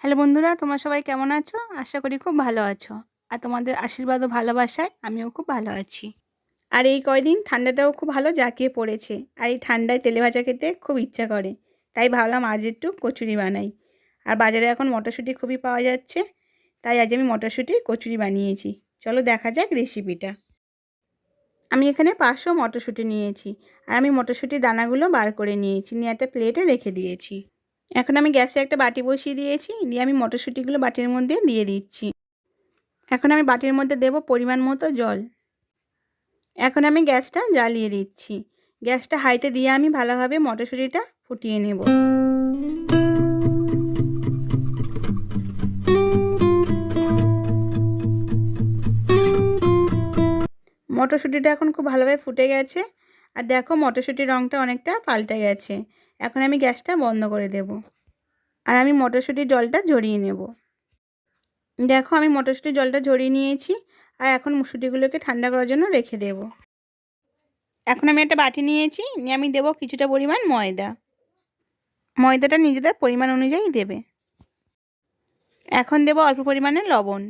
Hello বন্ধুরা, তোমরা সবাই কেমন আছো? আশা করি খুব ভালো আছো। আর তোমাদের আশীর্বাদ ও ভালোবাসায় আমিও খুব ভালো আছি। আর এই কয়দিন ঠান্ডাটাও খুব ভালো জাঁকিয়ে পড়েছে। আর এই ঠান্ডায় তেলে ভাজা খেতে খুব ইচ্ছা করে। তাই ভাবলাম আজ একটু কচুরি বানাই। আর বাজারে এখন মটরশুঁটি খুবই পাওয়া যাচ্ছে। তাই আজ আমি মটরশুঁটির কচুরি বানিয়েছি। চলো দেখা যাক রেসিপিটা। আমি এখানে 500 মটরশুঁটি নিয়েছি। আর আমি মটরশুঁটির দানাগুলো বার করে নিয়েছি, নিয়ে একটা প্লেটে রেখে দিয়েছি। এখন আমি গ্যাসে একটা বাটি বসিয়ে দিয়েছি, দিয়ে আমি মটরশুঁটিগুলো বাটির মধ্যে দিয়ে দিচ্ছি। এখন আমি বাটির মধ্যে দেব পরিমাণ মতো জল। এখন আমি গ্যাসটা জ্বালিয়ে দিচ্ছি। গ্যাসটা হাইতে দিয়ে আমি ভালোভাবে মটরশুঁটিটা ফুটিয়ে নেব। মটরশুঁটিটা এখন খুব ভালোভাবে ফুটে গেছে। আর দেখো মটরশুঁটির রঙটা অনেকটা পাল্টে গেছে। এখন আমি গ্যাসটা বন্ধ করে দেব। আর আমি মটরশুঁটির জলটা ঝরিয়ে নেব। দেখো আমি মটরশুঁটির জলটা ঝরিয়ে নিয়েছি। আর এখন মটরশুঁটিগুলোকে ঠান্ডা করার জন্য রেখে দেব। এখন আমি একটা বাটি নিয়েছি, নিয়ে আমি দেব কিছুটা পরিমাণ ময়দা। ময়দাটা নিজেদের পরিমাণ অনুযায়ী দেবে। এখন দেব অল্প পরিমাণে লবণ।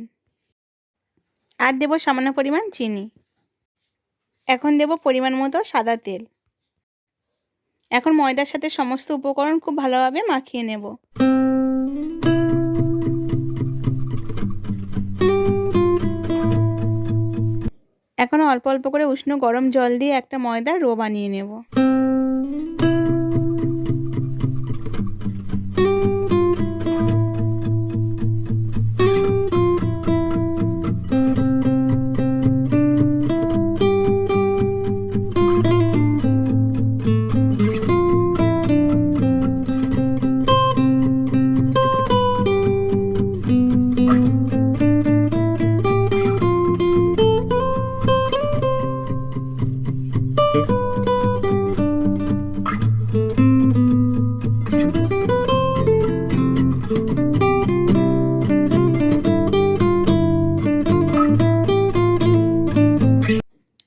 আর দেব সামান্য পরিমাণ চিনি। এখন দেব পরিমাণ মতো সাদা তেল। এখন ময়দার সাথে সমস্ত উপকরণ খুব ভালোভাবে মাখিয়ে নেব। এখন অল্প অল্প করে উষ্ণ গরম জল দিয়ে একটা ময়দার ডো বানিয়ে নেব।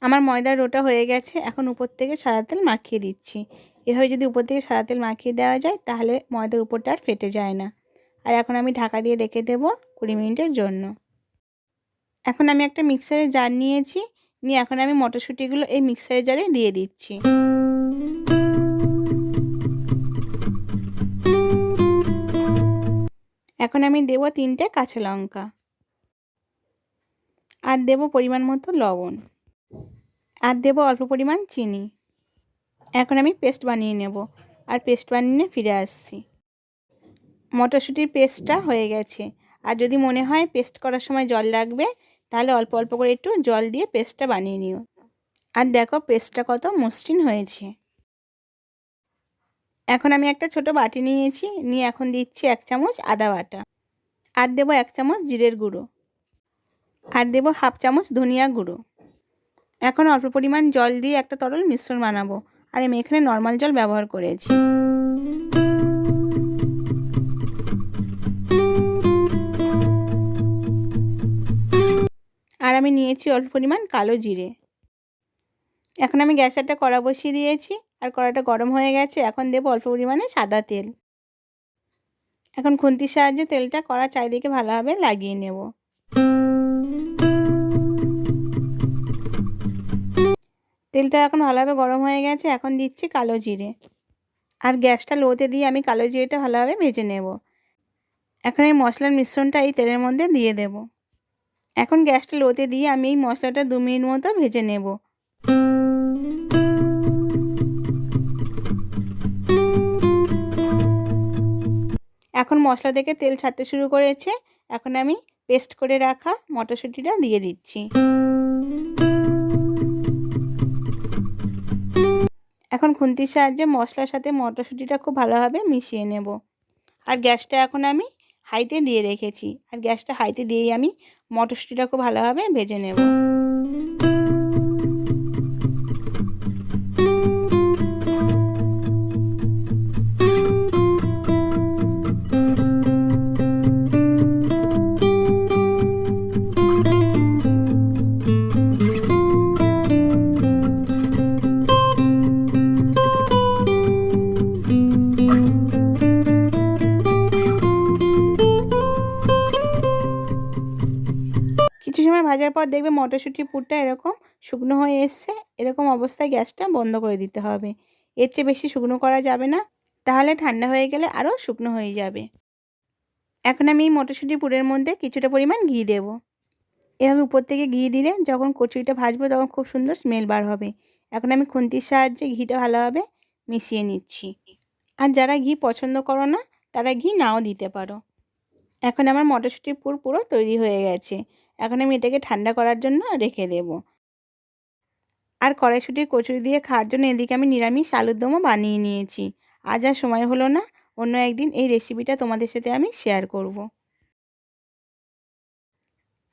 আমার ময়দার ডোটা হয়ে গেছে। এখন উপর থেকে সাদা তেল মাখিয়ে দিচ্ছি। এভাবে যদি উপর থেকে সাদা তেল মাখিয়ে দেওয়া যায় তাহলে ময়দার উপরটা আর ফেটে যায় না। আর এখন আমি ঢাকা দিয়ে রেখে দেব 20 মিনিটের জন্য। এখন আমি একটা মিক্সারের জার নিয়েছি, নিয়ে এখন আমি মটরশুঁটিগুলো এই মিক্সারের জারে দিয়ে দিচ্ছি। এখন আমি দেব 3টে কাঁচা লঙ্কা। আর দেব পরিমাণ মতো লবণ। আর দেব অল্প পরিমাণ চিনি। এখন আমি পেস্ট বানিয়ে নেব। আর পেস্ট বানিয়ে ফিরে আসছি। মটরশুঁটির পেস্টটা হয়ে গেছে। আর যদি মনে হয় পেস্ট করার সময় জল লাগবে তাহলে অল্প অল্প করে একটু জল দিয়ে পেস্টটা বানিয়ে নিও। আর দেখো পেস্টটা কত মসৃণ হয়েছে। এখন আমি একটা ছোট বাটি নিয়েছি, নিয়ে এখন দিচ্ছি 1 চামচ আদা বাটা। আর দেব 1 চামচ জিরের গুঁড়ো। আর দেব হাফ চামচ ধনিয়া গুঁড়ো। এখন অল্প পরিমাণ জল দিয়ে একটা তরল মিশ্রণ বানাবো। আর আমি এখানে নর্মাল জল ব্যবহার করেছি। আর আমি নিয়েছি অল্প পরিমাণ কালো জিরে। এখন আমি গ্যাসে একটা কড়া বসিয়ে দিয়েছি। আর কড়াটা গরম হয়ে গেছে। এখন দেব অল্প পরিমাণে সাদা তেল। এখন খুন্তির সাহায্যে তেলটা কড়া চারিদিকে ভালোভাবে লাগিয়ে নেব। তেলটা এখন ভালোভাবে গরম হয়ে গেছে। এখন দিচ্ছি কালো জিরে। আর গ্যাসটা লোতে দিয়ে আমি কালো জিরেটা ভালোভাবে ভেজে নেব। এখন এই মশলার মিশ্রণটা এই তেলের মধ্যে দিয়ে দেব। এখন গ্যাসটা লোতে দিয়ে আমি এই মশলাটা 2 মিনিট মতো ভেজে নেব। এখন মশলা থেকে তেল ছাড়তে শুরু করেছে। এখন আমি পেস্ট করে রাখা মটরশুঁটিটা দিয়ে দিচ্ছি। এখন খুন্তির সাহায্যে মশলার সাথে মটরশুঁটিটা খুব ভালোভাবে মিশিয়ে নেব। আর গ্যাসটা এখন আমি হাইতে দিয়ে রেখেছি। আর গ্যাসটা হাইতে দিয়েই আমি মটরশুঁটিটা খুব ভালোভাবে ভেজে নেব। ভাজার পর দেখবে মটরশুঁটির পুরটা এরকম শুকনো হয়ে এসছে। এরকম অবস্থায় গ্যাসটা বন্ধ করে দিতে হবে। এর চেয়ে বেশি শুকনো করা যাবে না, তাহলে ঠান্ডা হয়ে গেলে আরও শুকনো হয়ে যাবে। এখন আমি এই মটরশুঁটির পুরের মধ্যে কিছুটা পরিমাণ ঘি দেব। এভাবে উপর থেকে ঘি দিলে যখন কচুরিটা ভাজবো তখন খুব সুন্দর স্মেল বার হবে। এখন আমি খুন্তির সাহায্যে ঘিটা ভালোভাবে মিশিয়ে নিচ্ছি। আর যারা ঘি পছন্দ করো না তারা ঘি নাও দিতে পারো। এখন আমার মটরশুঁটির পুর পুরো তৈরি হয়ে গেছে। এখন আমি এটাকে ঠান্ডা করার জন্য রেখে দেব। আর কড়াইশুঁটির কচুরি দিয়ে খাওয়ার জন্য এদিকে আমি নিরামিষ আলুর দমও বানিয়ে নিয়েছি। আজ আর সময় হলো না, অন্য একদিন এই রেসিপিটা তোমাদের সাথে আমি শেয়ার করব।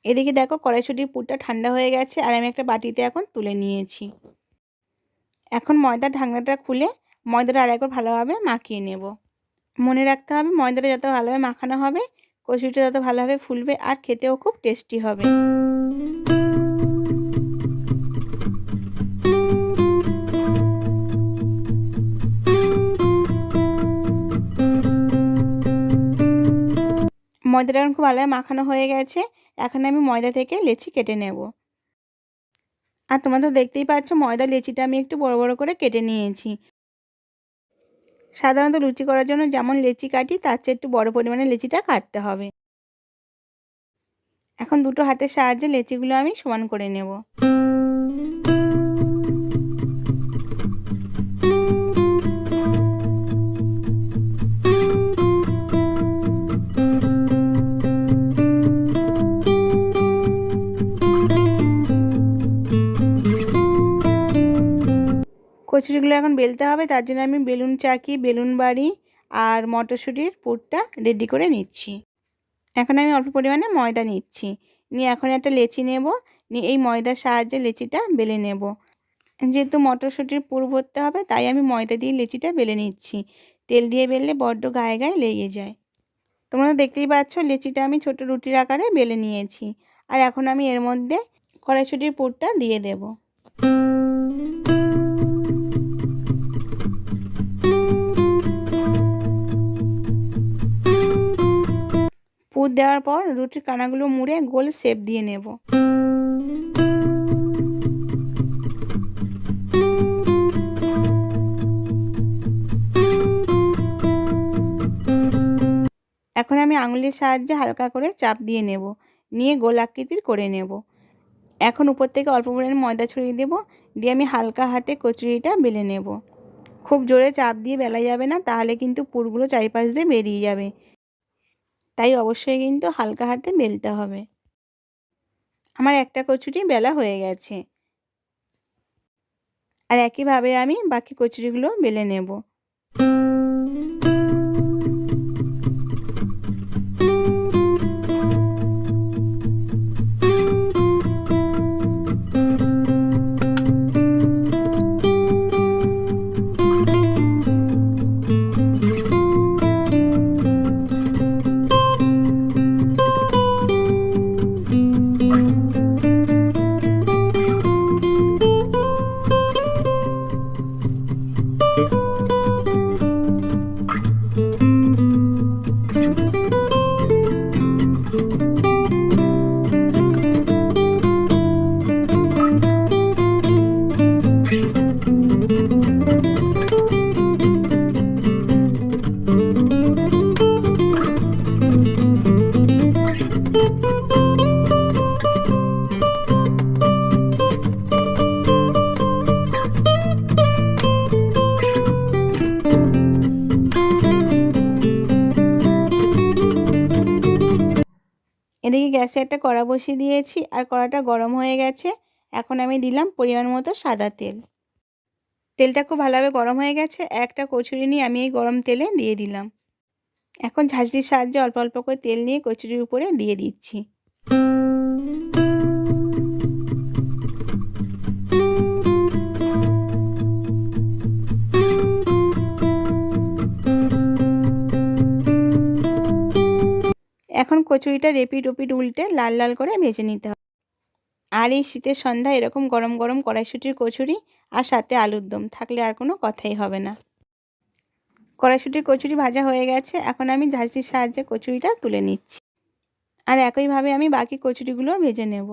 এদিকে দেখো কড়াইশুঁটির পুরটা ঠান্ডা হয়ে গেছে আর আমি একটা বাটিতে এখন তুলে নিয়েছি। এখন ময়দার ঢাকনাটা খুলে ময়দাটা আরেকবার ভালোভাবে মাখিয়ে নেব। মনে রাখতে হবে ময়দাটা যত ভালোভাবে মাখানো হবে কচুরিটা তত ভালোভাবে ফুলবে আর খেতেও খুব টেস্টি হবে। ময়দাটা এখন খুব ভালোভাবে মাখানো হয়ে গেছে। এখন আমি ময়দা থেকে লেচি কেটে নেব। আর তোমরা তো দেখতেই পাচ্ছ ময়দা লেচিটা আমি একটু বড় বড় করে কেটে নিয়েছি। সাধারণত লুচি করার জন্য যেমন লেচি কাটি তার চেয়ে একটু বড় পরিমাণে লেচিটা কাটতে হবে। এখন দুটো হাতের সাহায্যে লেচিগুলো আমি সমান করে নেব। কচুরিগুলো এখন বেলতে হবে, তার জন্য আমি বেলুন চাকি, বেলুন বাড়ি আর মটরশুঁটির পুরটা রেডি করে নিচ্ছি। এখন আমি অল্প পরিমাণে ময়দা নিচ্ছি, নিয়ে এখন একটা লেচি নেব, নিয়ে এই ময়দার সাহায্যে লেচিটা বেলে নেব। যেহেতু মটরশুঁটির পুর ভরতে হবে তাই আমি ময়দা দিয়ে লেচিটা বেলে নিচ্ছি। তেল দিয়ে বেললে বড্ড গায়ে গায়ে লেগে যায়। তোমরা দেখতেই পাচ্ছ লেচিটা আমি ছোট রুটির আকারে বেলে নিয়েছি। আর এখন আমি এর মধ্যে কড়াইশুঁটির পুরটা দিয়ে দেব। পুর দেওয়ার পর রুটির কানাগুলো মুড়ে গোল শেপ দিয়ে নেব। এখন আমি আঙুলের সাহায্যে হালকা করে চাপ দিয়ে নেব, নিয়ে গোল আকৃতির করে নেব। এখন উপর থেকে অল্প পরিমাণে ময়দা ছড়িয়ে দেব, দিয়ে আমি হালকা হাতে কচুরিটা বেলে নেব। খুব জোরে চাপ দিয়ে বেলা যাবে না, তাহলে কিন্তু পুরগুলো চারিপাশ দিয়ে বেরিয়ে যাবে। তাই অবশ্যই কিন্তু হালকা হাতে বেলতে হবে। আমার একটা কচুরি বেলা হয়ে গেছে। আর একইভাবে আমি বাকি কচুরিগুলো বেলে নেব। এদিকে গ্যাসে একটা কড়া বসিয়ে দিয়েছি আর কড়াটা গরম হয়ে গেছে। এখন আমি দিলাম পরিমাণ মতো সাদা তেল। তেলটা খুব ভালোভাবে গরম হয়ে গেছে। একটা কচুরি নিয়ে আমি এই গরম তেলে দিয়ে দিলাম। এখন ঝাঁঝরির সাহায্যে অল্প অল্প করে তেল নিয়ে কচুরির উপরে দিয়ে দিচ্ছি। এখন কচুরিটা রেপিট ওপিট উল্টে লাল লাল করে ভেজে নিতে হবে। আর এই শীতের সন্ধ্যায় এরকম গরম গরম কড়াইশুঁটির কচুরি আর সাথে আলুর দম থাকলে আর কোনো কথাই হবে না। কড়াইশুঁটির কচুরি ভাজা হয়ে গেছে। এখন আমি ঝাঁঝরির সাহায্যে কচুরিটা তুলে নিচ্ছি। আর একইভাবে আমি বাকি কচুরিগুলো ভেজে নেব।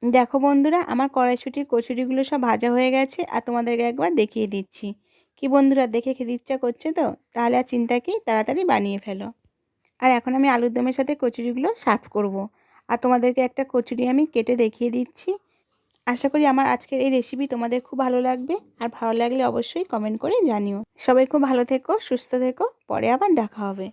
দেখো বন্ধুরা, আমার কড়াইশুঁটির কচুরিগুলো সব ভাজা হয়ে গেছে আর তোমাদেরকে একবার দেখিয়ে দিচ্ছি। কি বন্ধুরা, দেখে খেতে ইচ্ছা করছে তো? তাহলে আর চিন্তা কি, তাড়াতাড়ি বানিয়ে ফেলো। আর এখন আমি আলুর দমের সাথে কচুরিগুলো সার্ভ করব। আর তোমাদেরকে একটা কচুরি আমি কেটে দেখিয়ে দিচ্ছি। আশা করি আমার আজকের এই রেসিপি তোমাদের খুব ভালো লাগবে। আর ভালো লাগলে অবশ্যই কমেন্ট করে জানিও। সবাই খুব ভালো থেকো, সুস্থ থেকো, পরে আবার দেখা হবে।